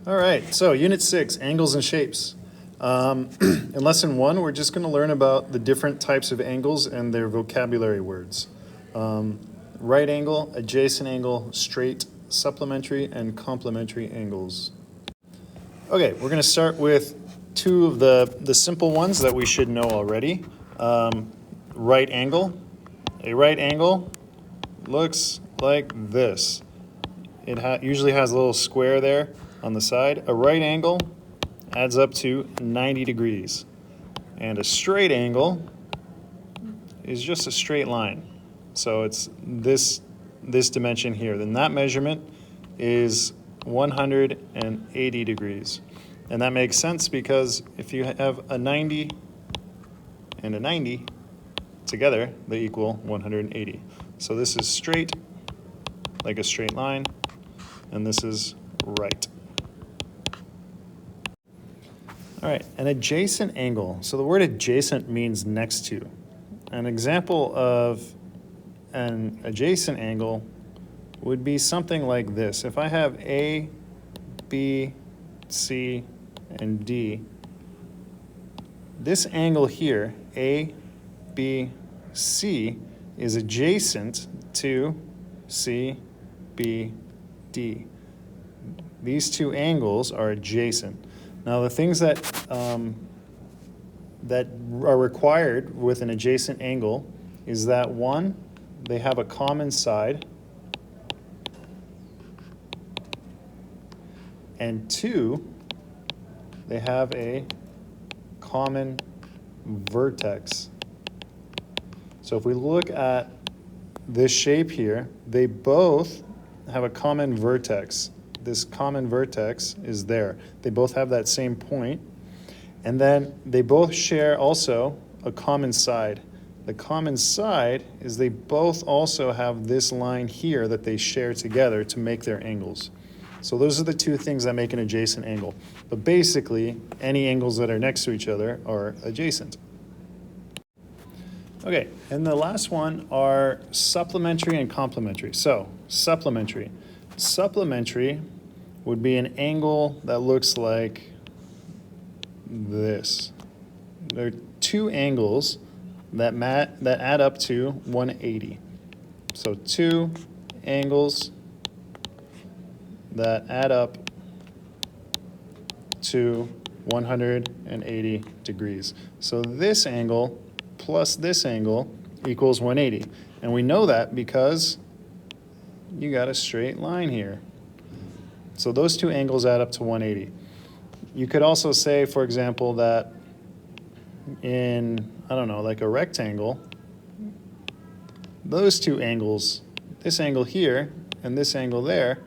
All right, so Unit 6, Angles and Shapes. In Lesson 1, we're just going to learn about the different types of angles and their vocabulary words. Right angle, adjacent angle, straight, supplementary, and complementary angles. Okay, we're going to start with two of the simple ones that we should know already. Right angle. A right angle looks like this. It usually has a little square there on the side. A right angle adds up to 90 degrees. And a straight angle is just a straight line. So it's this dimension here. Then that measurement is 180 degrees. And that makes sense because if you have a 90 and a 90 together, they equal 180. So this is straight, like a straight line, and this is right. All right, an adjacent angle. So the word adjacent means next to. An example of an adjacent angle would be something like this. If I have A, B, C, and D, this angle here, A, B, C, is adjacent to C, B, D. These two angles are adjacent. Now, the things that that are required with an adjacent angle is that one, they have a common side, and two, they have a common vertex. So if we look at this shape here, they both have a common vertex. This common vertex is there. They both have that same point. And then they both share also a common side. The common side is they both also have this line here that they share together to make their angles. So those are the two things that make an adjacent angle. But basically, any angles that are next to each other are adjacent. Okay, and the last one are supplementary and complementary. So, supplementary. Supplementary would be an angle that looks like this. There are two angles that add up to 180. So two angles that add up to 180 degrees. So this angle plus this angle equals 180. And we know that because you got a straight line here. So those two angles add up to 180. You could also say, for example, that in, I don't know, like a rectangle, those two angles, this angle here and this angle there,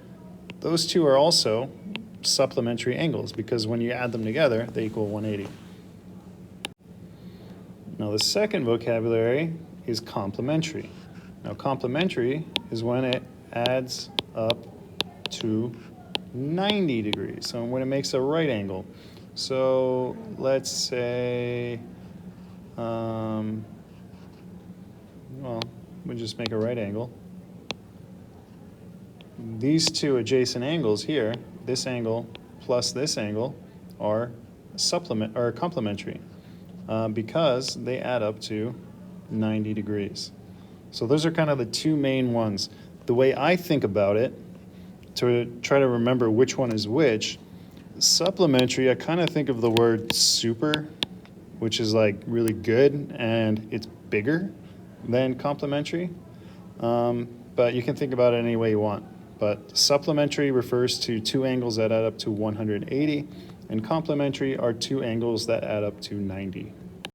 those two are also supplementary angles because when you add them together, they equal 180. Now the second vocabulary is complementary. Now complementary is when it adds up to 90 degrees, so when it makes a right angle. So let's say, well, we'll just make a right angle. These two adjacent angles here, this angle plus this angle, are complementary because they add up to 90 degrees. So those are kind of the two main ones. The way I think about it, to try to remember which one is which, supplementary, I kind of think of the word super, which is like really good and it's bigger than complementary. But you can think about it any way you want. But supplementary refers to two angles that add up to 180, and complementary are two angles that add up to 90.